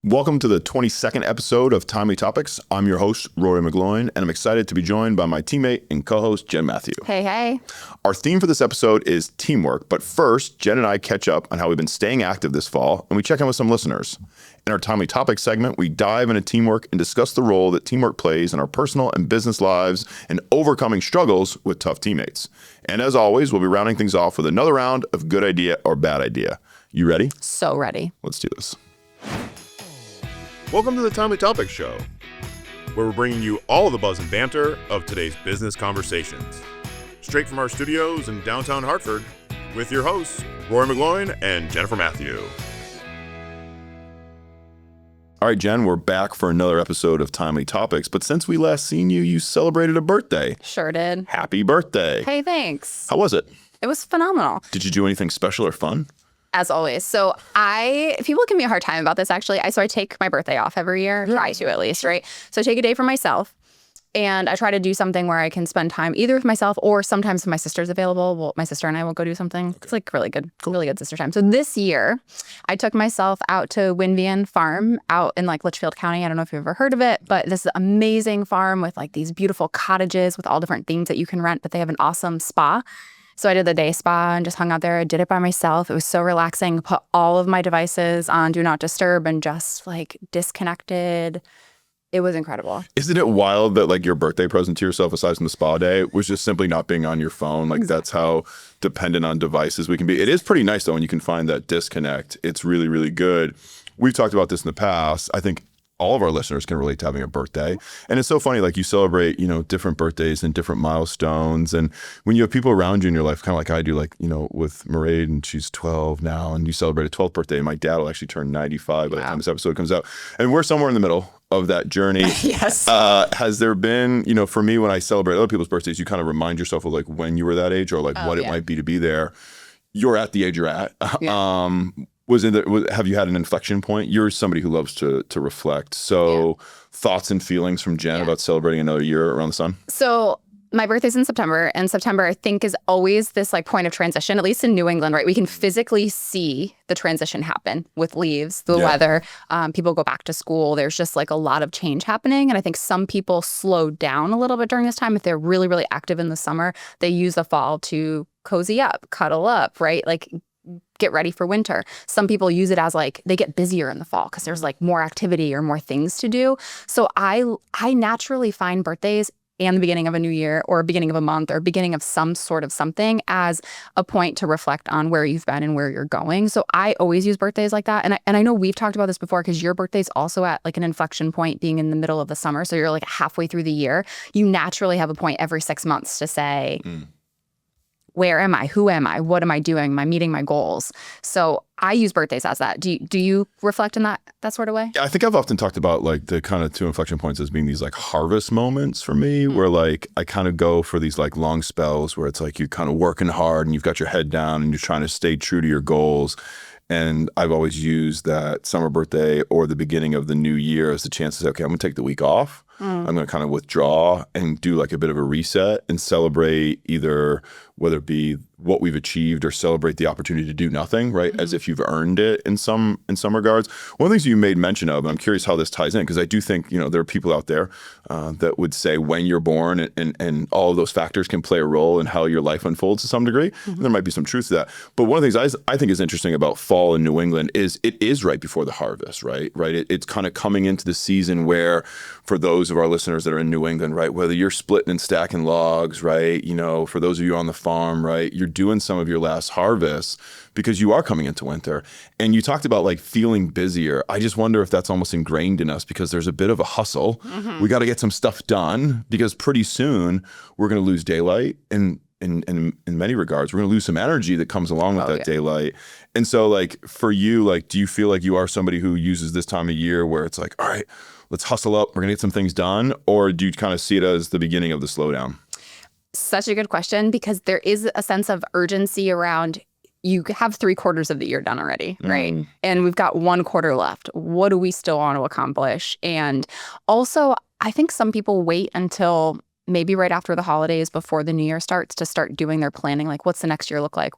Welcome to the 22nd episode of Timely Topics. I'm your host, Rory McGloin, and I'm excited to be joined by my teammate and co-host, Jen Matthew. Hey, hey. Our theme for this episode is teamwork, but first, Jen and I catch up on how we've been staying active this fall, and we check in with some listeners. In our Timely Topics segment, we dive into teamwork and discuss the role that teamwork plays in our personal and business lives and overcoming struggles with tough teammates. And as always, we'll be rounding things off with another round of good idea or bad idea. You ready? So ready. Let's do this. Welcome to the Timely Topics Show, where we're bringing you all the buzz and banter of today's business conversations. Straight from our studios in downtown Hartford, with your hosts, Rory McGloin and Jennifer Matthew. All right, Jen, we're back for another episode of Timely Topics, but since we last seen you, you celebrated a birthday. Sure did. Happy birthday. Hey, thanks. How was it? It was phenomenal. Did you do anything special or fun? As always. So people give me a hard time about this actually. So I take my birthday off every year, try to at least, right? So I take a day for myself and I try to do something where I can spend time either with myself or sometimes if my sister's available, my sister and I will go do something. Okay. It's like really good sister time. So this year I took myself out to Winvian Farm out in like Litchfield County. I don't know if you've ever heard of it, but this is an amazing farm with like these beautiful cottages with all different themes that you can rent, but they have an awesome spa. So I did the day spa and just hung out there. I did it by myself. It was so relaxing. Put all of my devices on Do Not Disturb and just like disconnected. It was incredible. Isn't it wild that like your birthday present to yourself, aside from the spa day, was just simply not being on your phone? Like that's how dependent on devices we can be. It is pretty nice though when you can find that disconnect. It's really, really good. We've talked about this in the past. I think all of our listeners can relate to having a birthday. And it's so funny, like you celebrate, different birthdays and different milestones. And when you have people around you in your life, kind of like I do, like, with Mairead, and she's 12 now, and you celebrate a 12th birthday. And my dad will actually turn 95 by the time this episode comes out. And we're somewhere in the middle of that journey. Yes. Has there been, for me, when I celebrate other people's birthdays, you kind of remind yourself of like when you were that age or like what it might be to be there. You're at the age you're at. Yeah. Have you had an inflection point? You're somebody who loves to reflect. So thoughts and feelings from Jen about celebrating another year around the sun? So my birthday's in September, and September I think is always this like point of transition, at least in New England, right? We can physically see the transition happen with leaves, the weather, people go back to school. There's just like a lot of change happening. And I think some people slow down a little bit during this time. If they're really, really active in the summer, they use the fall to cozy up, cuddle up, right? Like get ready for winter. Some people use it as like they get busier in the fall because there's like more activity or more things to do. So I naturally find birthdays and the beginning of a new year or beginning of a month or beginning of some sort of something as a point to reflect on where you've been and where you're going. So I always use birthdays like that. And I know we've talked about this before because your birthday's also at like an inflection point being in the middle of the summer. So you're like halfway through the year. You naturally have a point every 6 months to say, where am I? Who am I? What am I doing? Am I meeting my goals? So I use birthdays as that. Do you reflect in that sort of way? Yeah, I think I've often talked about like the kind of two inflection points as being these like harvest moments for me, where like I kind of go for these like long spells where it's like you're kind of working hard and you've got your head down and you're trying to stay true to your goals. And I've always used that summer birthday or the beginning of the new year as the chance to say, okay, I'm going to take the week off. I'm going to kind of withdraw and do like a bit of a reset and celebrate either whether it be what we've achieved or celebrate the opportunity to do nothing, right? As if you've earned it in some regards. One of the things you made mention of, and I'm curious how this ties in, because I do think, there are people out there that would say when you're born and all of those factors can play a role in how your life unfolds to some degree. And there might be some truth to that. But one of the things I think is interesting about fall in New England is it is right before the harvest, right? It's kind of coming into the season where for those of our listeners that are in New England, right, whether you're splitting and stacking logs, right, for those of you on the farm, right, you're doing some of your last harvest because you are coming into winter. And you talked about like feeling busier. I just wonder if that's almost ingrained in us because there's a bit of a hustle. We got to get some stuff done because pretty soon we're going to lose daylight and in many regards, we're going to lose some energy that comes along with that daylight. And so like for you, like, do you feel like you are somebody who uses this time of year where it's like, all right, let's hustle up, we're going to get some things done? Or do you kind of see it as the beginning of the slowdown? Such a good question because there is a sense of urgency around you have 3/4 of the year done already, right? And we've got 1/4 left. What do we still want to accomplish? And also, I think some people wait until maybe right after the holidays before the new year starts to start doing their planning. Like, what's the next year look like?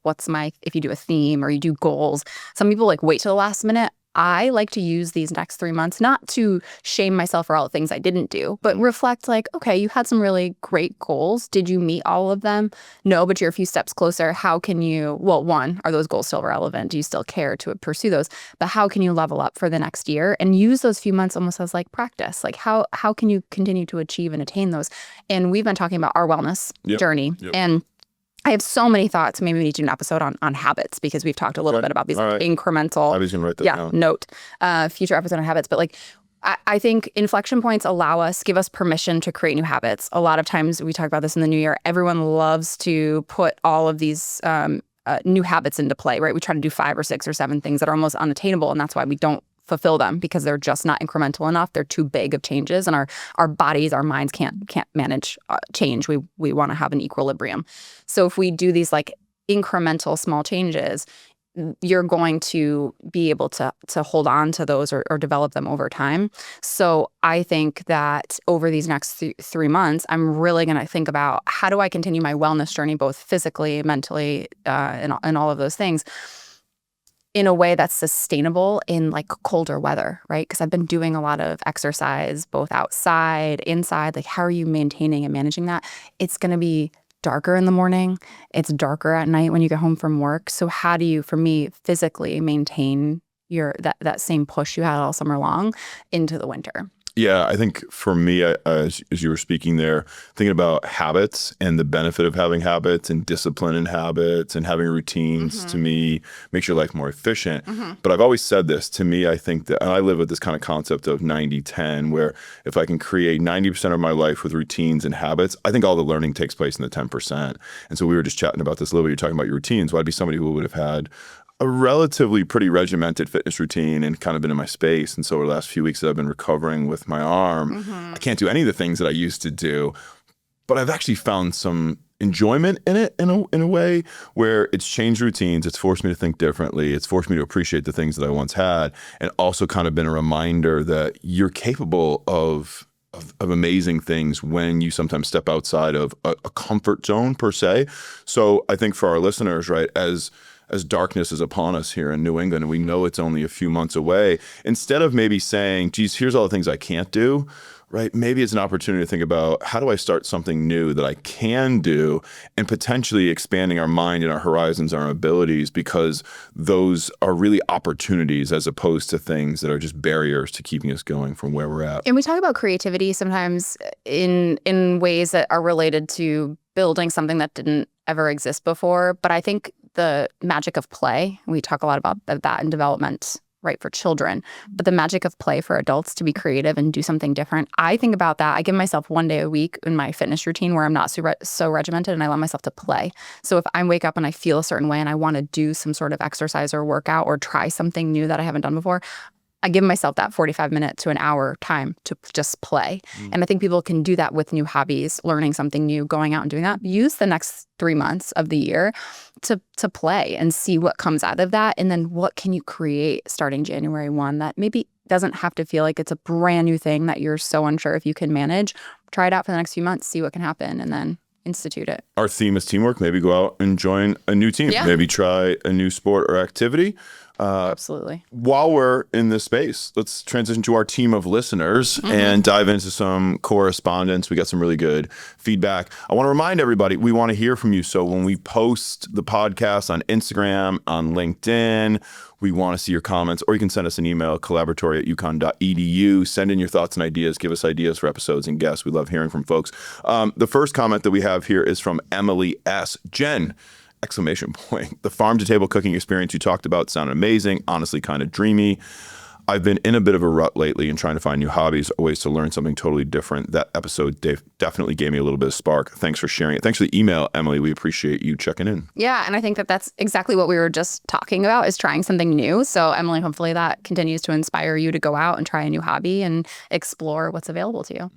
If you do a theme or you do goals, some people like wait till the last minute. I like to use these next 3 months, not to shame myself for all the things I didn't do, but reflect like, okay, you had some really great goals. Did you meet all of them? No, but you're a few steps closer. How can you, well, one, are those goals still relevant? Do you still care to pursue those? But how can you level up for the next year and use those few months almost as like practice? Like how can you continue to achieve and attain those? And we've been talking about our wellness journey. And I have so many thoughts. Maybe we need to do an episode on habits, because we've talked a little bit about these incremental. I was going to write that down. Note. Future episode on habits. But like, I think inflection points give us permission to create new habits. A lot of times, we talk about this in the new year, everyone loves to put all of these new habits into play, right? We try to do 5 or 6 or 7 things that are almost unattainable. And that's why we don't fulfill them, because they're just not incremental enough. They're too big of changes, and our bodies, our minds can't manage change. We want to have an equilibrium. So if we do these like incremental small changes, you're going to be able to hold on to those or develop them over time. So I think that over these next 3 months, I'm really going to think about how do I continue my wellness journey, both physically, mentally, and all of those things, in a way that's sustainable in like colder weather, right? Because I've been doing a lot of exercise, both outside, inside. Like, how are you maintaining and managing that? It's going to be darker in the morning. It's darker at night when you get home from work. So how do you, for me, physically maintain that same push you had all summer long into the winter? Yeah, I think for me, as you were speaking there, thinking about habits and the benefit of having habits and discipline in habits and having routines, to me, makes your life more efficient. But I've always said this, to me, I think that, and I live with this kind of concept of 90-10, where if I can create 90% of my life with routines and habits, I think all the learning takes place in the 10%. And so we were just chatting about this a little bit. You're talking about your routines. Well, I'd be somebody who would have had a relatively pretty regimented fitness routine and kind of been in my space. And so over the last few weeks that I've been recovering with my arm, I can't do any of the things that I used to do, but I've actually found some enjoyment in it in a way where it's changed routines. It's forced me to think differently. It's forced me to appreciate the things that I once had, and also kind of been a reminder that you're capable of amazing things when you sometimes step outside of a comfort zone per se. So I think for our listeners, right, as darkness is upon us here in New England, and we know it's only a few months away, instead of maybe saying, geez, here's all the things I can't do, right? Maybe it's an opportunity to think about, how do I start something new that I can do, and potentially expanding our mind and our horizons, our abilities, because those are really opportunities as opposed to things that are just barriers to keeping us going from where we're at. And we talk about creativity sometimes in ways that are related to building something that didn't ever exist before. But I think the magic of play, we talk a lot about that in development, right, for children, but the magic of play for adults to be creative and do something different. I think about that. I give myself 1 day a week in my fitness routine where I'm not so regimented, and I allow myself to play. So if I wake up and I feel a certain way and I want to do some sort of exercise or workout or try something new that I haven't done before, I give myself that 45 minute to an hour time to just play. And I think people can do that with new hobbies, learning something new, going out and doing that. Use the next 3 months of the year to play and see what comes out of that. And then what can you create starting January 1 that maybe doesn't have to feel like it's a brand new thing that you're so unsure if you can manage. Try it out for the next few months, see what can happen, and then institute it. Our theme is teamwork. Maybe go out and join a new team. Yeah. Maybe try a new sport or activity. Absolutely. While we're in this space, let's transition to our team of listeners and dive into some correspondence. We got some really good feedback. I want to remind everybody, we want to hear from you. So when we post the podcast on Instagram, on LinkedIn, we want to see your comments, or you can send us an email, collaboratory.uconn.edu. Send in your thoughts and ideas. Give us ideas for episodes and guests. We love hearing from folks. The first comment that we have here is from Emily S. Jen! Exclamation point. The farm to table cooking experience you talked about sounded amazing, honestly kind of dreamy. I've been in a bit of a rut lately and trying to find new hobbies or ways to learn something totally different. That episode definitely gave me a little bit of spark. Thanks for sharing it. Thanks for the email, Emily. We appreciate you checking in. Yeah, and I think that that's exactly what we were just talking about, is trying something new. So Emily, hopefully that continues to inspire you to go out and try a new hobby and explore what's available to you.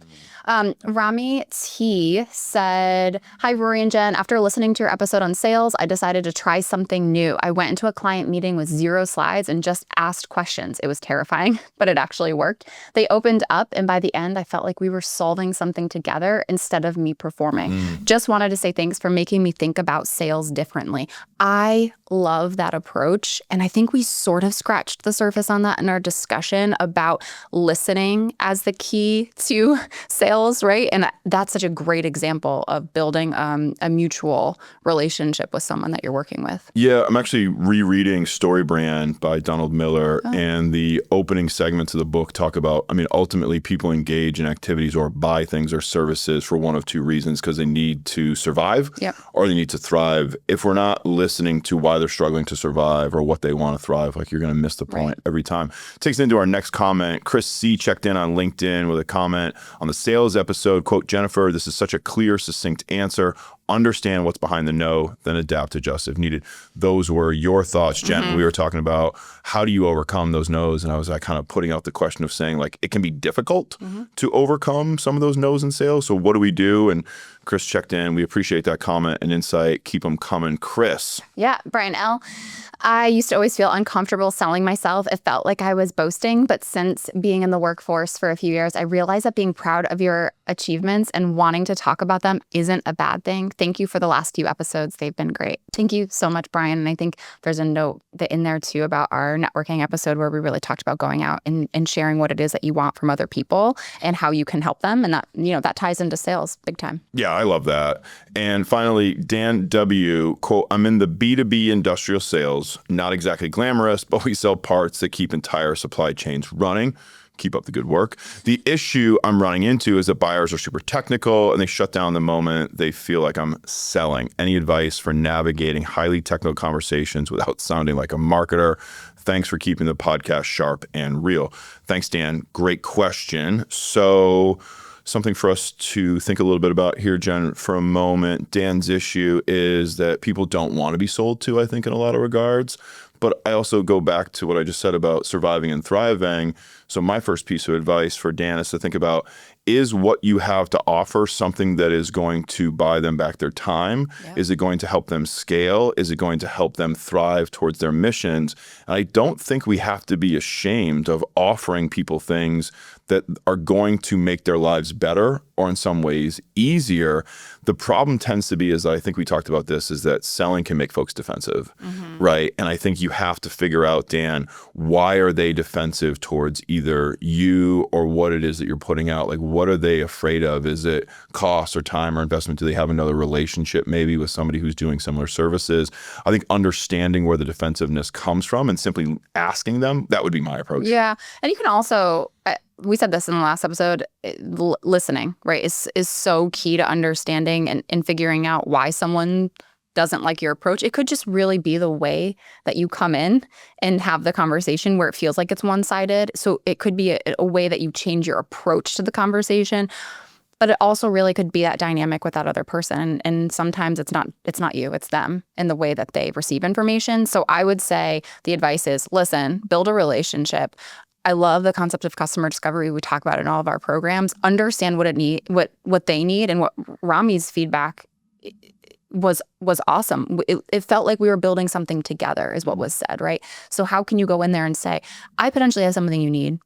Rami T said, "Hi, Rory and Jen. After listening to your episode on sales, I decided to try something new. I went into a client meeting with 0 slides and just asked questions. It was terrifying. terrifying, but it actually worked. They opened up, and by the end, I felt like we were solving something together instead of me performing. Just wanted to say thanks for making me think about sales differently. I love that approach, and I think we sort of scratched the surface on that in our discussion about listening as the key to sales, right? And that's such a great example of building a mutual relationship with someone that you're working with. Yeah, I'm actually rereading Story Brand by Donald Miller, and the opening segments of the book talk about, ultimately people engage in activities or buy things or services for one of two reasons, because they need to survive or they need to thrive. If we're not listening to why they're struggling to survive or what they want to thrive, like, you're going to miss the point every time. Takes us into our next comment. Chris C. checked in on LinkedIn with a comment on the sales episode. Quote, Jennifer, this is such a clear, succinct answer. Understand what's behind the no, then adapt, adjust if needed. Those were your thoughts, Jen. We were talking about how do you overcome those no's, and I was kind of putting out the question of saying, like, it can be difficult to overcome some of those no's in sales. So what do we do? And Chris checked in. We appreciate that comment and insight. Keep them coming, Chris. Yeah, Brian L. I used to always feel uncomfortable selling myself. It felt like I was boasting, but since being in the workforce for a few years, I realized that being proud of your achievements and wanting to talk about them isn't a bad thing. Thank you for the last few episodes. They've been great. Thank you so much, Brian. And I think there's a note in there too about our networking episode where we really talked about going out and sharing what it is that you want from other people and how you can help them. And that, that ties into sales big time. Yeah, I love that. And finally, Dan W., quote, I'm in the B2B industrial sales, not exactly glamorous, but we sell parts that keep entire supply chains running. Keep up the good work. The issue I'm running into is that buyers are super technical and they shut down the moment they feel like I'm selling. Any advice for navigating highly technical conversations without sounding like a marketer? Thanks for keeping the podcast sharp and real. Thanks, Dan. Great question. So something for us to think a little bit about here, Jen, for a moment. Dan's issue is that people don't want to be sold to, I think, in a lot of regards. But I also go back to what I just said about surviving and thriving. So my first piece of advice for Dan is to think about, is what you have to offer something that is going to buy them back their time? Yep. Is it going to help them scale? Is it going to help them thrive towards their missions? And I don't think we have to be ashamed of offering people things that are going to make their lives better or in some ways easier. The problem tends to be, as I think we talked about this, is that selling can make folks defensive, right? And I think you have to figure out, Dan, why are they defensive towards either you or what it is that you're putting out? Like, what are they afraid of? Is it cost or time or investment? Do they have another relationship maybe with somebody who's doing similar services? I think understanding where the defensiveness comes from and simply asking them, that would be my approach. Yeah. And you can also, we said this in the last episode, listening, right, is so key to understanding and figuring out why someone doesn't like your approach. It could just really be the way that you come in and have the conversation where it feels like it's one-sided. So it could be a way that you change your approach to the conversation. But it also really could be that dynamic with that other person. And sometimes it's not you, it's them and the way that they receive information. So I would say the advice is, listen, build a relationship. I love the concept of customer discovery. We talk about it in all of our programs. Understand what they need, and what Rami's feedback was awesome. It felt like we were building something together, is what was said, right? So how can you go in there and say, I potentially have something you need.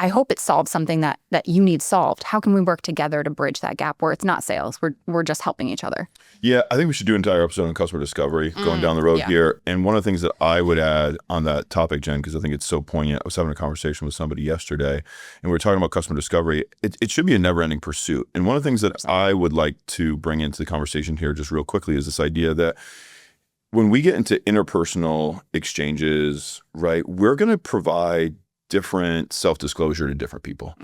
I hope it solves something that you need solved. How can we work together to bridge that gap where it's not sales? We're just helping each other. Yeah, I think we should do an entire episode on customer discovery going down the road here. And one of the things that I would add on that topic, Jen, because I think it's so poignant. I was having a conversation with somebody yesterday, and we were talking about customer discovery. It should be a never-ending pursuit. And one of the things that I would like to bring into the conversation here just real quickly is this idea that when we get into interpersonal exchanges, right, we're going to provide different self-disclosure to different people.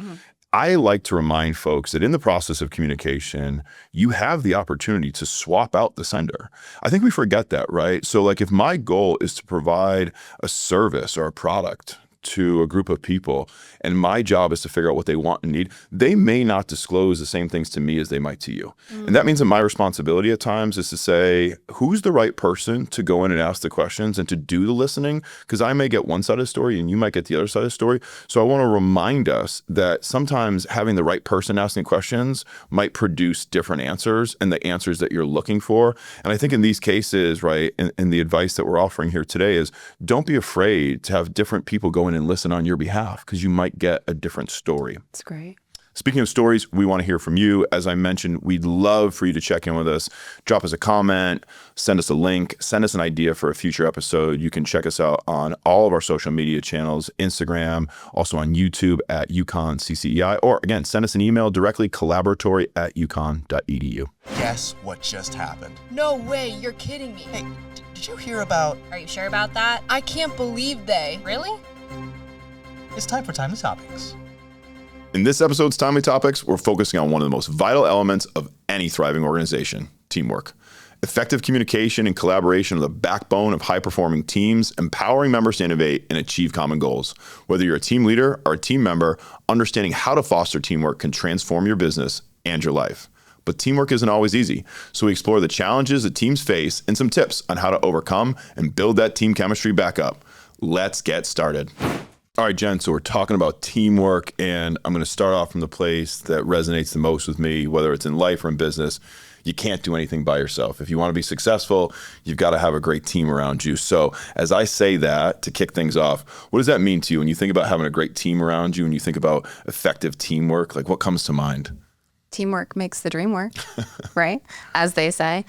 I like to remind folks that in the process of communication, you have the opportunity to swap out the sender. I think we forget that, right? So like if my goal is to provide a service or a product to a group of people, and my job is to figure out what they want and need, they may not disclose the same things to me as they might to you. And that means that my responsibility at times is to say, who's the right person to go in and ask the questions and to do the listening? Because I may get one side of the story and you might get the other side of the story. So I want to remind us that sometimes having the right person asking questions might produce different answers and the answers that you're looking for. And I think in these cases, right, and the advice that we're offering here today is, don't be afraid to have different people go in in and listen on your behalf because you might get a different story. It's great. Speaking of stories, we want to hear from you. As I mentioned, we'd love for you to check in with us. Drop us a comment, send us a link, send us an idea for a future episode. You can check us out on all of our social media channels, Instagram, also on YouTube at ccei, or again, send us an email directly, collaboratory@uconn.edu. Guess what just happened? No way, you're kidding me. Hey, did you hear about... Are you sure about that? I can't believe they... Really? It's time for Timely Topics. In this episode's Timely Topics, we're focusing on one of the most vital elements of any thriving organization, teamwork. Effective communication and collaboration are the backbone of high-performing teams, empowering members to innovate and achieve common goals. Whether you're a team leader or a team member, understanding how to foster teamwork can transform your business and your life. But teamwork isn't always easy, so we explore the challenges that teams face and some tips on how to overcome and build that team chemistry back up. Let's get started. All right, Jen, so we're talking about teamwork, and I'm going to start off from the place that resonates the most with me, whether it's in life or in business. You can't do anything by yourself. If you want to be successful, you've got to have a great team around you. So as I say that, to kick things off, what does that mean to you when you think about having a great team around you and you think about effective teamwork? Like, what comes to mind? Teamwork makes the dream work, right? As they say.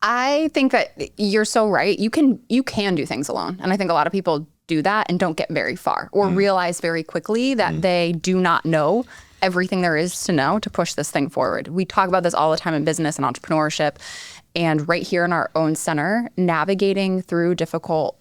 I think that you're so right. You can do things alone. And I think a lot of people do that and don't get very far or realize very quickly that they do not know everything there is to know to push this thing forward. We talk about this all the time in business and entrepreneurship, and right here in our own center, navigating through difficult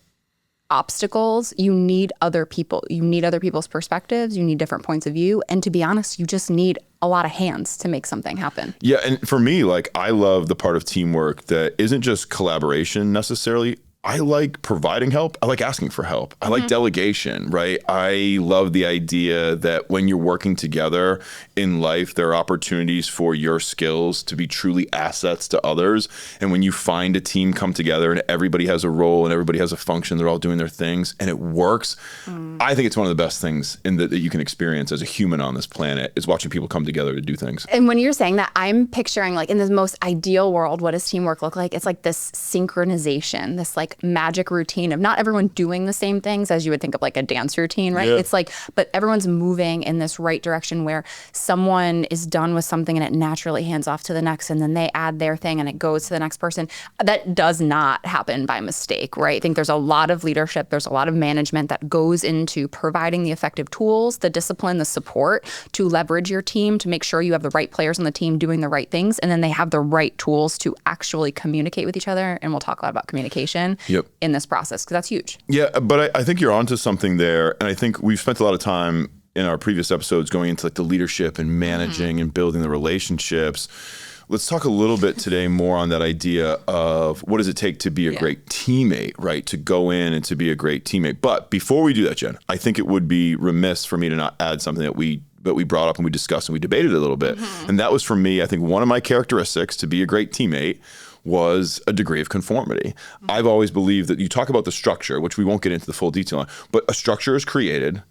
obstacles, you need other people. You need other people's perspectives. You need different points of view. And to be honest, you just need a lot of hands to make something happen. Yeah, and for me, like, I love the part of teamwork that isn't just collaboration necessarily. I like providing help. I like asking for help. I like delegation, right? I love the idea that when you're working together in life, there are opportunities for your skills to be truly assets to others. And when you find a team come together and everybody has a role and everybody has a function, they're all doing their things and it works. I think it's one of the best things that you can experience as a human on this planet is watching people come together to do things. And when you're saying that, I'm picturing, like, in the most ideal world, what does teamwork look like? It's like this synchronization, this like magic routine of not everyone doing the same things as you would think of like a dance routine, right? Yeah. It's like, but everyone's moving in this right direction where someone is done with something and it naturally hands off to the next, and then they add their thing and it goes to the next person. That does not happen by mistake, right? I think there's a lot of leadership, there's a lot of management that goes into providing the effective tools, the discipline, the support to leverage your team, to make sure you have the right players on the team doing the right things, and then they have the right tools to actually communicate with each other. And we'll talk a lot about communication in this process, because that's huge. Yeah, but I think you're onto something there. And I think we've spent a lot of time in our previous episodes going into like the leadership and managing and building the relationships. Let's talk a little bit today more on that idea of what does it take to be a great teammate, right? To go in and to be a great teammate. But before we do that, Jen, I think it would be remiss for me to not add something that we brought up and we discussed and we debated a little bit. And that was, for me, I think one of my characteristics to be a great teammate was a degree of conformity. I've always believed that you talk about the structure, which we won't get into the full detail on, but a structure is created,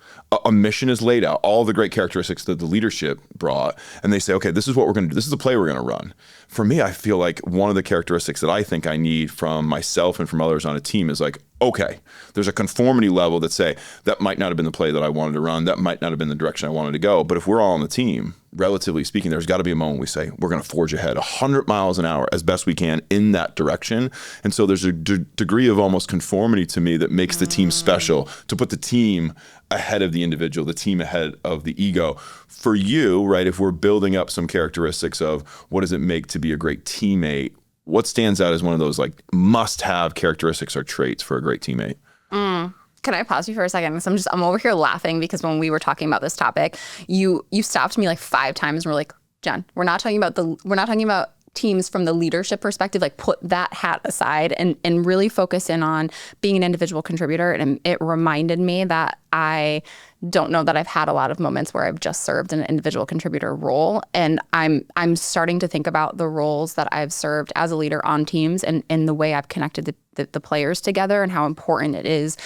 a mission is laid out, all the great characteristics that the leadership brought, and they say, okay, this is what we're going to do. This is the play we're going to run. For me, I feel like one of the characteristics that I think I need from myself and from others on a team is like, okay, there's a conformity level that say, that might not have been the play that I wanted to run, that might not have been the direction I wanted to go, but if we're all on the team, relatively speaking, there's got to be a moment we say, we're going to forge ahead 100 miles an hour as best we can in that direction. And so there's a degree of almost conformity to me that makes the team special, to put the team ahead of the individual, the team ahead of the ego. For you, right, if we're building up some characteristics of what does it make to be a great teammate, what stands out as one of those like must-have characteristics or traits for a great teammate? Can I pause you for a second? Because I'm over here laughing because when we were talking about this topic, you stopped me like 5 times and were like, Jen, we're not talking about teams from the leadership perspective. Like, put that hat aside and really focus in on being an individual contributor. And it reminded me that I don't know that I've had a lot of moments where I've just served an individual contributor role. And I'm starting to think about the roles that I've served as a leader on teams and the way I've connected the players together and how important it is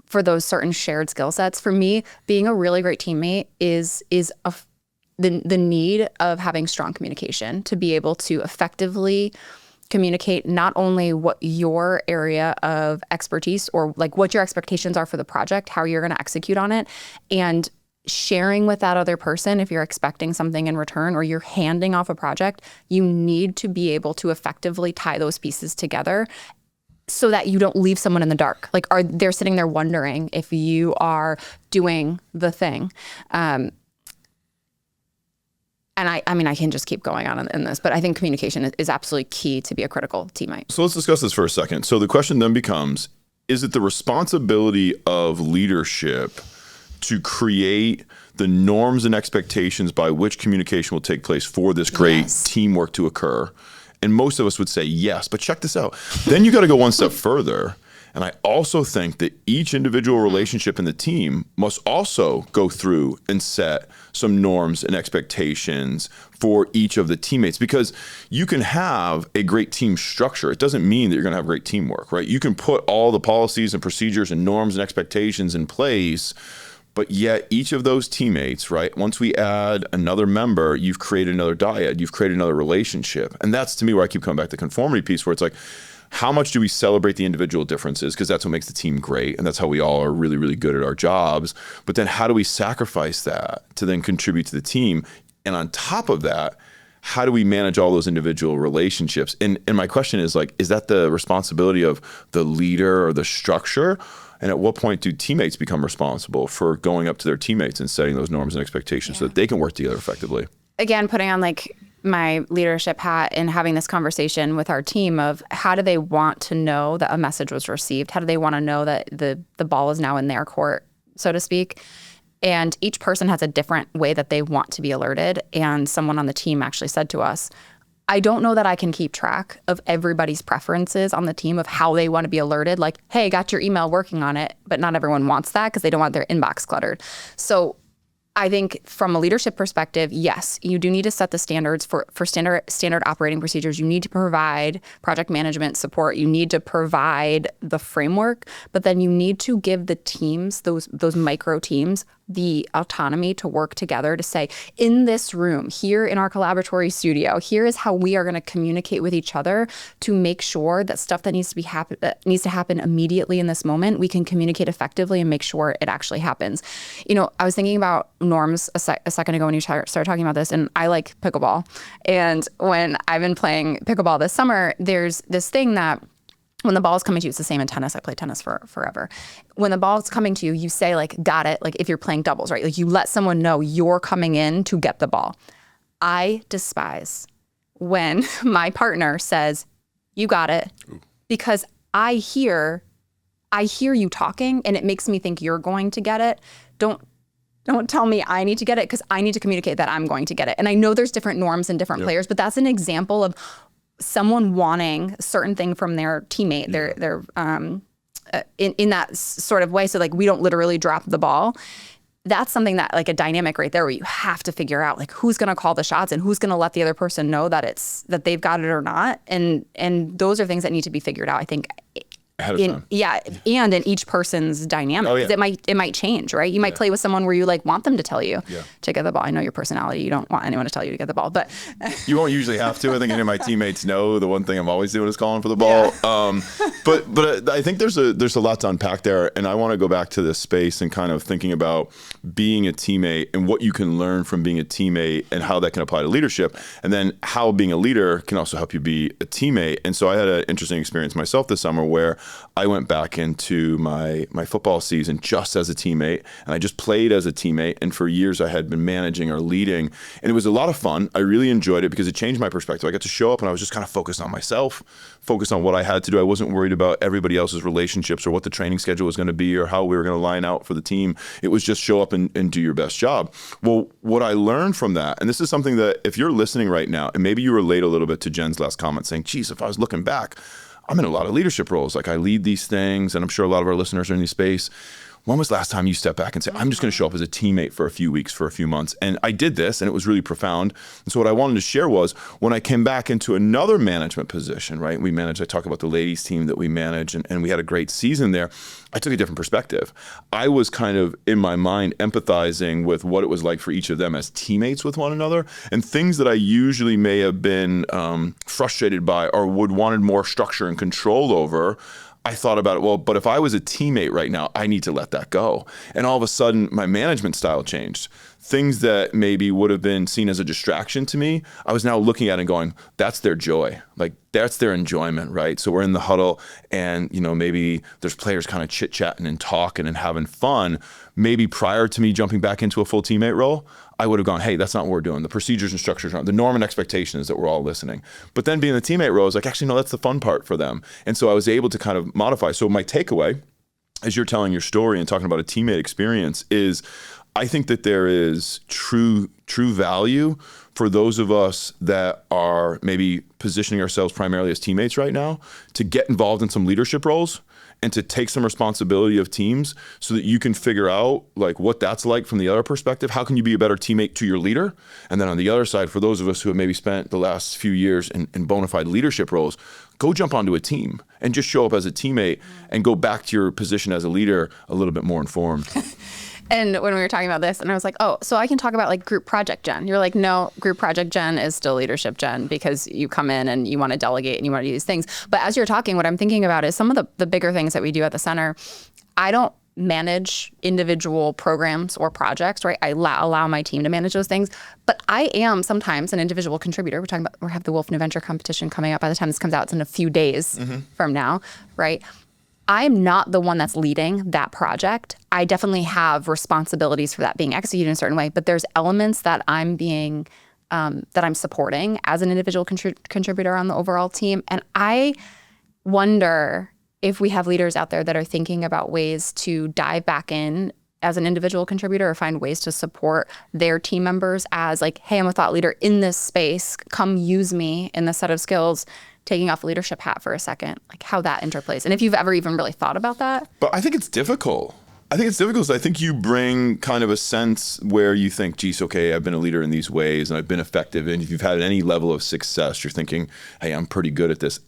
for those certain shared skill sets. For me, being a really great teammate is the need of having strong communication to be able to effectively communicate not only what your area of expertise or like what your expectations are for the project, how you're going to execute on it, and sharing with that other person if you're expecting something in return or you're handing off a project, you need to be able to effectively tie those pieces together so that you don't leave someone in the dark. Like, they're sitting there wondering if you are doing the thing. And I mean, I can just keep going on in this, but I think communication is absolutely key to be a critical teammate. So let's discuss this for a second. So the question then becomes, is it the responsibility of leadership to create the norms and expectations by which communication will take place for this great teamwork to occur? And most of us would say yes, but check this out. Then you got to go one step further. And I also think that each individual relationship in the team must also go through and set some norms and expectations for each of the teammates, because you can have a great team structure. It doesn't mean that you're going to have great teamwork, right? You can put all the policies and procedures and norms and expectations in place, but yet each of those teammates, right, once we add another member, you've created another dyad, you've created another relationship. And that's, to me, where I keep coming back to the conformity piece, where it's like, how much do we celebrate the individual differences? Because that's what makes the team great. And that's how we all are really, really good at our jobs. But then how do we sacrifice that to then contribute to the team? And on top of that, how do we manage all those individual relationships? And my question is, like, is that the responsibility of the leader or the structure? And at what point do teammates become responsible for going up to their teammates and setting those norms and expectations so that they can work together effectively? Again, putting on like my leadership hat and having this conversation with our team of how do they want to know that a message was received? How do they want to know that the ball is now in their court, so to speak? And each person has a different way that they want to be alerted. And someone on the team actually said to us, I don't know that I can keep track of everybody's preferences on the team of how they want to be alerted. Like, hey, got your email, working on it. But not everyone wants that because they don't want their inbox cluttered. So I think from a leadership perspective, yes, you do need to set the standards for standard operating procedures. You need to provide project management support. You need to provide the framework, but then you need to give the teams, those micro teams, the autonomy to work together to say, in this room, here in our Collaboratory studio, here is how we are going to communicate with each other to make sure that stuff that needs to happen immediately in this moment, we can communicate effectively and make sure it actually happens. You know, I was thinking about norms a second ago when you started talking about this, and I like pickleball. And when I've been playing pickleball this summer, there's this thing that when the ball is coming to you, it's the same in tennis. I played tennis for forever. When the ball is coming to you, you say like, got it. Like if you're playing doubles, right? Like you let someone know you're coming in to get the ball. I despise when my partner says, you got it, because I hear you talking and it makes me think you're going to get it. Don't tell me I need to get it, because I need to communicate that I'm going to get it. And I know there's different norms and different players, but that's an example of someone wanting a certain thing from their teammate, their in that sort of way. So like we don't literally drop the ball. That's something that like a dynamic right there where you have to figure out like who's going to call the shots and who's going to let the other person know that they've got it or not. And those are things that need to be figured out, I think. Ahead of time. Yeah, and in each person's dynamic. It might change, right? You might play with someone where you like want them to tell you to get the ball. I know your personality. You don't want anyone to tell you to get the ball, but you won't usually have to. I think any of my teammates know the one thing I'm always doing is calling for the ball. But I think there's a lot to unpack there, and I want to go back to this space and kind of thinking about being a teammate and what you can learn from being a teammate and how that can apply to leadership, and then how being a leader can also help you be a teammate. And so I had an interesting experience myself this summer where I went back into my football season just as a teammate, and I just played as a teammate. And for years I had been managing or leading, and it was a lot of fun. I really enjoyed it because it changed my perspective. I got to show up and I was just kind of focused on myself, focused on what I had to do. I wasn't worried about everybody else's relationships or what the training schedule was going to be or how we were going to line out for the team. It was just show up and do your best job. Well, what I learned from that, and this is something that if you're listening right now, and maybe you relate a little bit to Jen's last comment saying, geez, if I was looking back, I'm in a lot of leadership roles. Like I lead these things, and I'm sure a lot of our listeners are in this space. when was the last time you stepped back and said, I'm just going to show up as a teammate for a few weeks, for a few months? And I did this, and it was really profound. And so what I wanted to share was when I came back into another management position, right? I talk about the ladies team that we manage, and we had a great season there. I took a different perspective. I was kind of, in my mind, empathizing with what it was like for each of them as teammates with one another, and things that I usually may have been frustrated by or would wanted more structure and control over. I thought about it, well, but if I was a teammate right now, I need to let that go. And all of a sudden, my management style changed. Things that maybe would have been seen as a distraction to me, I was now looking at and going, that's their joy. Like, that's their enjoyment, right? So we're in the huddle and, maybe there's players kind of chit-chatting and talking and having fun. Maybe prior to me jumping back into a full teammate role, I would have gone, hey, that's not what we're doing. The procedures and structures aren't. The norm and expectation is that we're all listening. But then being the teammate role is like, actually, no, that's the fun part for them. And so I was able to kind of modify. So my takeaway, as you're telling your story and talking about a teammate experience, is I think that there is true value for those of us that are maybe positioning ourselves primarily as teammates right now to get involved in some leadership roles and to take some responsibility of teams so that you can figure out like what that's like from the other perspective. How can you be a better teammate to your leader? And then on the other side, for those of us who have maybe spent the last few years in bona fide leadership roles, go jump onto a team and just show up as a teammate and go back to your position as a leader a little bit more informed. And when we were talking about this, and I was like, oh, so I can talk about like group project Jen. You're like, no, group project Jen is still leadership Jen because you come in and you want to delegate and you want to do these things. But as you're talking, what I'm thinking about is some of the bigger things that we do at the center. I don't manage individual programs or projects, right? I allow my team to manage those things. But I am sometimes an individual contributor. We have the Wolf New Venture competition coming up. By the time this comes out, it's in a few days from now, right? I'm not the one that's leading that project. I definitely have responsibilities for that being executed in a certain way, but there's elements that I'm supporting as an individual contributor on the overall team. And I wonder if we have leaders out there that are thinking about ways to dive back in as an individual contributor or find ways to support their team members as like, hey, I'm a thought leader in this space. Come use me in this set of skills. Taking off leadership hat for a second, like how that interplays. And if you've ever even really thought about that. But I think it's difficult. Because I think you bring kind of a sense where you think, geez, okay, I've been a leader in these ways and I've been effective. And if you've had any level of success, you're thinking, hey, I'm pretty good at this.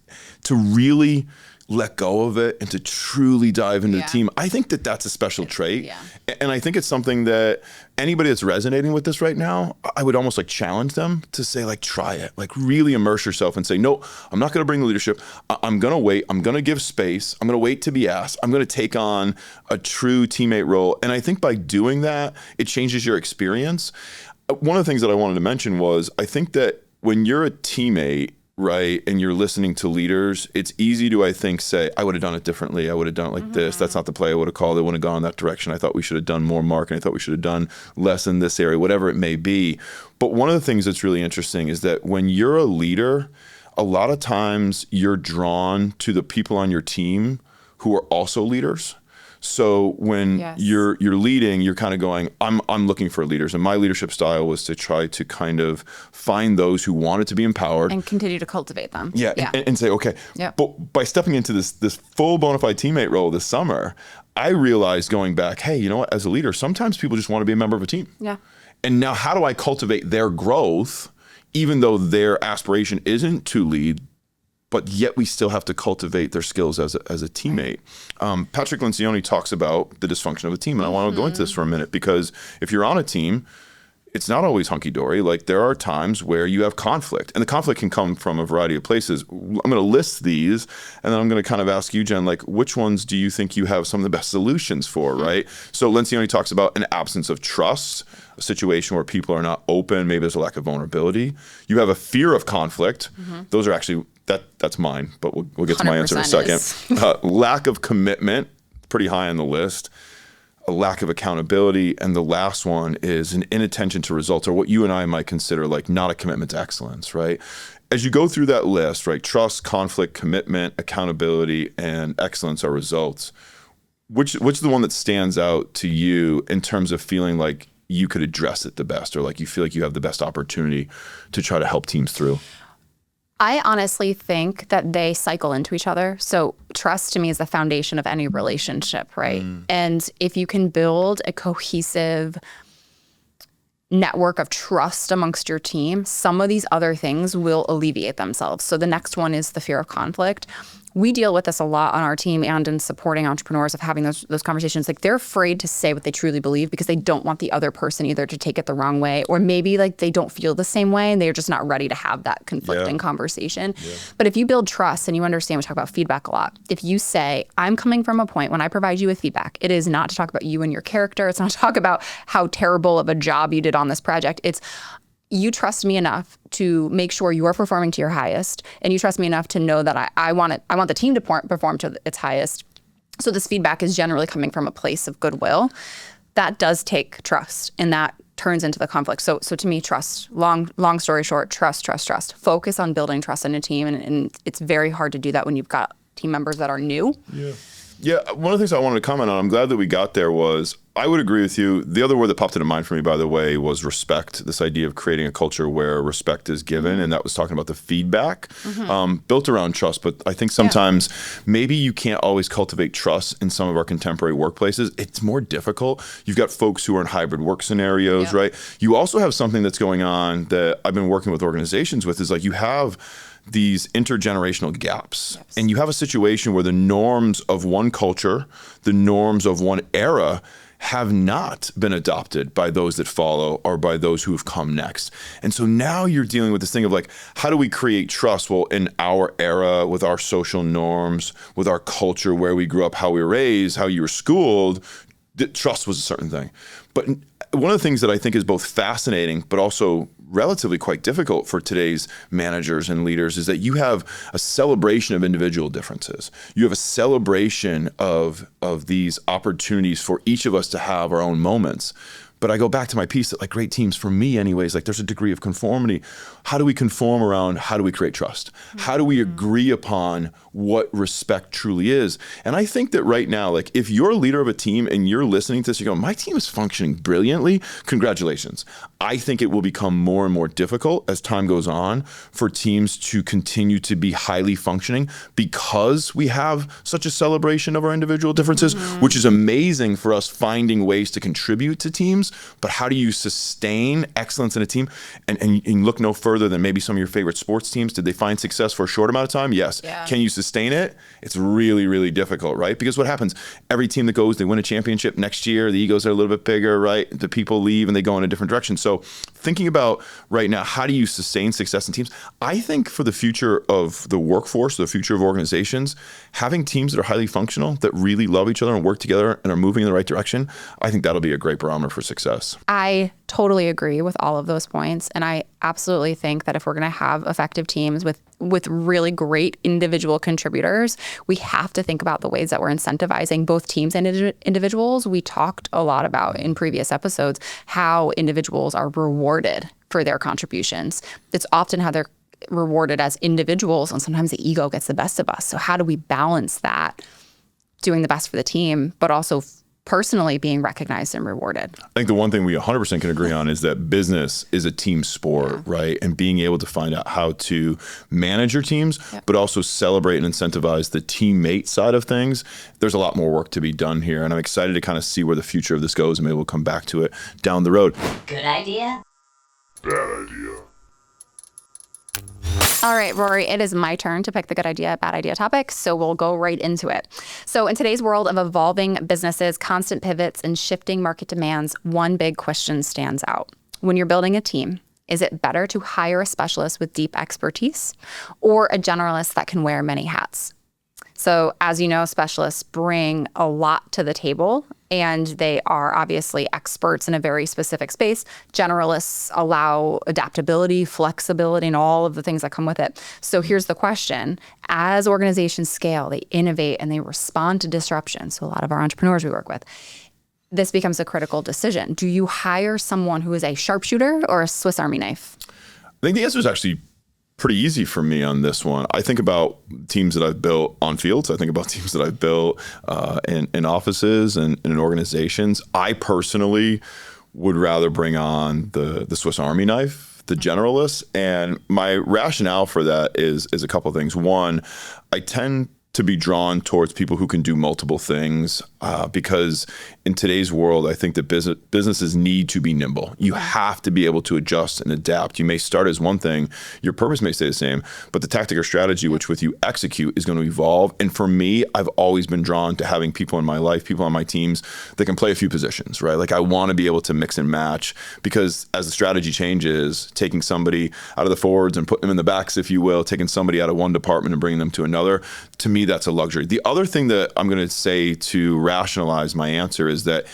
To really let go of it and to truly dive into the team, I think that that's a special trait. Yeah. And I think it's something that anybody that's resonating with this right now, I would almost like challenge them to say like, try it, like really immerse yourself and say, no, I'm not going to bring the leadership. I'm going to wait. I'm going to give space. I'm going to wait to be asked. I'm going to take on a true teammate role. And I think by doing that, it changes your experience. One of the things that I wanted to mention was I think that when you're a teammate, right, and you're listening to leaders, it's easy to, I think, say, I would have done it differently. I would have done it like this. That's not the play I would have called. I wouldn't have gone in that direction. I thought we should have done more marketing. I thought we should have done less in this area, whatever it may be. But one of the things that's really interesting is that when you're a leader, a lot of times you're drawn to the people on your team who are also leaders. So when you're leading, you're kind of going, I'm looking for leaders. And my leadership style was to try to kind of find those who wanted to be empowered. And continue to cultivate them. Yeah. And say, okay. Yeah. But by stepping into this full bona fide teammate role this summer, I realized going back, hey, you know what, as a leader, sometimes people just want to be a member of a team. Yeah. And now how do I cultivate their growth, even though their aspiration isn't to lead, but yet we still have to cultivate their skills as a teammate. Patrick Lencioni talks about the dysfunction of a team, and I want to go into this for a minute, because if you're on a team, it's not always hunky-dory. Like there are times where you have conflict, and the conflict can come from a variety of places. I'm going to list these, and then I'm going to kind of ask you, Jen, like which ones do you think you have some of the best solutions for, right? So Lencioni talks about an absence of trust, a situation where people are not open, maybe there's a lack of vulnerability. You have a fear of conflict. Those are actually, that's mine, but we'll get to my answer in a second. Lack of commitment, pretty high on the list. A lack of accountability, and the last one is an inattention to results, or what you and I might consider like not a commitment to excellence, right? As you go through that list, right, trust, conflict, commitment, accountability, and excellence are results. Which is the one that stands out to you in terms of feeling like you could address it the best, or like you feel like you have the best opportunity to try to help teams through? I honestly think that they cycle into each other. So trust to me is the foundation of any relationship, right? And if you can build a cohesive network of trust amongst your team, some of these other things will alleviate themselves. So the next one is the fear of conflict. We deal with this a lot on our team and in supporting entrepreneurs of having those conversations. Like they're afraid to say what they truly believe because they don't want the other person either to take it the wrong way, or maybe like they don't feel the same way and they're just not ready to have that conflicting conversation. But if you build trust and you understand, we talk about feedback a lot. If you say, I'm coming from a point when I provide you with feedback, it is not to talk about you and your character. It's not to talk about how terrible of a job you did on this project. It's you trust me enough to make sure you are performing to your highest, and you trust me enough to know that I want the team to perform to its highest. So this feedback is generally coming from a place of goodwill. That does take trust, and that turns into the conflict. So to me, trust. Long story short, trust. Focus on building trust in a team, and it's very hard to do that when you've got team members that are new. Yeah, one of the things I wanted to comment on, I'm glad that we got there, was I would agree with you. The other word that popped into mind for me, by the way, was respect. This idea of creating a culture where respect is given, and that was talking about the feedback built around trust. But I think sometimes maybe you can't always cultivate trust in some of our contemporary workplaces. It's more difficult. You've got folks who are in hybrid work scenarios, right? You also have something that's going on that I've been working with organizations with, is like you have these intergenerational gaps. And you have a situation where the norms of one culture, the norms of one era, have not been adopted by those that follow or by those who have come next. And so now you're dealing with this thing of like, how do we create trust? Well, in our era, with our social norms, with our culture, where we grew up, how we were raised, how you were schooled, trust was a certain thing. But one of the things that I think is both fascinating, but also relatively quite difficult for today's managers and leaders, is that you have a celebration of individual differences. You have a celebration of these opportunities for each of us to have our own moments. But I go back to my piece that, like, great teams, for me anyways, like there's a degree of conformity. How do we conform around how do we create trust? How do we agree upon what respect truly is? And I think that right now, like if you're a leader of a team and you're listening to this, you go, my team is functioning brilliantly, congratulations. I think it will become more and more difficult as time goes on for teams to continue to be highly functioning, because we have such a celebration of our individual differences, which is amazing for us finding ways to contribute to teams. But how do you sustain excellence in a team? And look no further than maybe some of your favorite sports teams. Did they find success for a short amount of time? Yes. Can you sustain it? It's really, really difficult, right? Because what happens? Every team that goes, they win a championship next year, the egos are a little bit bigger, right? The people leave and they go in a different direction. So thinking about right now, how do you sustain success in teams? I think for the future of the workforce, the future of organizations, having teams that are highly functional, that really love each other and work together and are moving in the right direction, I think that'll be a great barometer for success. I totally agree with all of those points. And I absolutely think that if we're going to have effective teams with really great individual contributors, we have to think about the ways that we're incentivizing both teams and individuals. We talked a lot about in previous episodes how individuals are rewarded for their contributions. It's often how they're rewarded as individuals, and sometimes the ego gets the best of us. So how do we balance that, doing the best for the team, but also personally being recognized and rewarded? I think the one thing we 100% can agree on is that business is a team sport, right? And being able to find out how to manage your teams, but also celebrate and incentivize the teammate side of things. There's a lot more work to be done here. And I'm excited to kind of see where the future of this goes, and maybe we'll come back to it down the road. Good idea? Bad idea. All right, Rory, it is my turn to pick the good idea, bad idea topic, so we'll go right into it. So in today's world of evolving businesses, constant pivots, and shifting market demands, one big question stands out. When you're building a team, is it better to hire a specialist with deep expertise or a generalist that can wear many hats? So as you know, specialists bring a lot to the table, and they are obviously experts in a very specific space. Generalists allow adaptability, flexibility, and all of the things that come with it. So here's the question. As organizations scale, they innovate, and they respond to disruption. So a lot of our entrepreneurs we work with, this becomes a critical decision. Do you hire someone who is a sharpshooter or a Swiss Army knife? I think the answer is actually pretty easy for me on this one. I think about teams that I've built on fields. I think about teams that I've built in offices and in organizations. I personally would rather bring on the Swiss Army knife the generalists. And my rationale for that is a couple of things. One, I tend to be drawn towards people who can do multiple things because in today's world, I think that businesses need to be nimble. You have to be able to adjust and adapt. You may start as one thing, your purpose may stay the same, but the tactic or strategy which with you execute is going to evolve. And for me, I've always been drawn to having people in my life, people on my teams that can play a few positions, right? Like I want to be able to mix and match because as the strategy changes, taking somebody out of the forwards and putting them in the backs, if you will, taking somebody out of one department and bringing them to another, to me, that's a luxury. The other thing that I'm going to say to rationalize my answer is that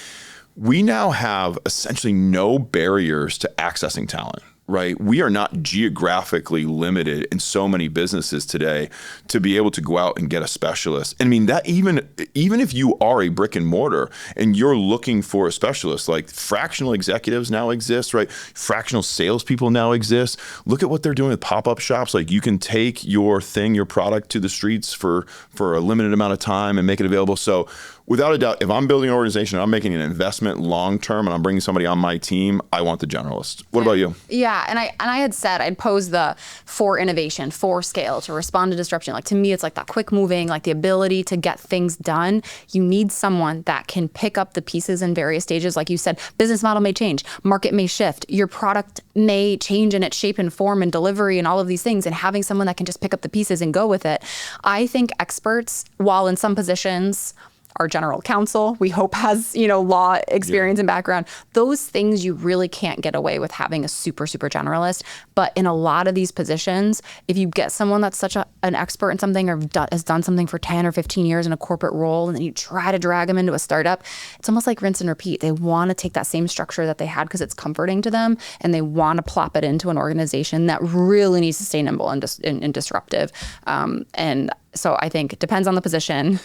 we now have essentially no barriers to accessing talent, right? We are not geographically limited in so many businesses today to be able to go out and get a specialist. I mean, that even if you are a brick and mortar and you're looking for a specialist, like fractional executives now exist, right? Fractional salespeople now exist. Look at what they're doing with pop-up shops. Like you can take your product to the streets for a limited amount of time and make it available. So without a doubt, if I'm building an organization and I'm making an investment long-term and I'm bringing somebody on my team, I want the generalist. What about you? Yeah, and I had said I'd pose the for innovation, for scale, to respond to disruption. Like to me, it's like that quick moving, like the ability to get things done. You need someone that can pick up the pieces in various stages. Like you said, business model may change, market may shift, your product may change in its shape and form and delivery and all of these things. And having someone that can just pick up the pieces and go with it. I think experts, while in some positions, our general counsel, we hope has, law experience and background. Those things you really can't get away with having a super, super generalist. But in a lot of these positions, if you get someone that's such an expert in something or has done something for 10 or 15 years in a corporate role, and then you try to drag them into a startup, it's almost like rinse and repeat. They want to take that same structure that they had because it's comforting to them, and they want to plop it into an organization that really needs to stay nimble and disruptive. And so I think it depends on the position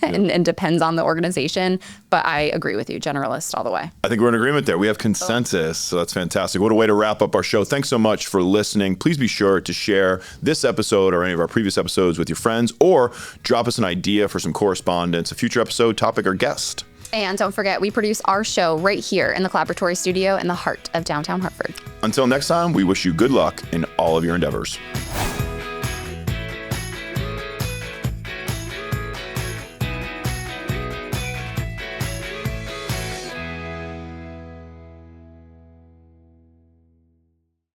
and depends on the organization. But I agree with you, generalist all the way. I think we're in agreement there. We have consensus, so that's fantastic. What a way to wrap up our show. Thanks so much for listening. Please be sure to share this episode or any of our previous episodes with your friends, or drop us an idea for some correspondence, a future episode, topic, or guest. And don't forget, we produce our show right here in the Collaboratory studio in the heart of downtown Hartford. Until next time, we wish you good luck in all of your endeavors.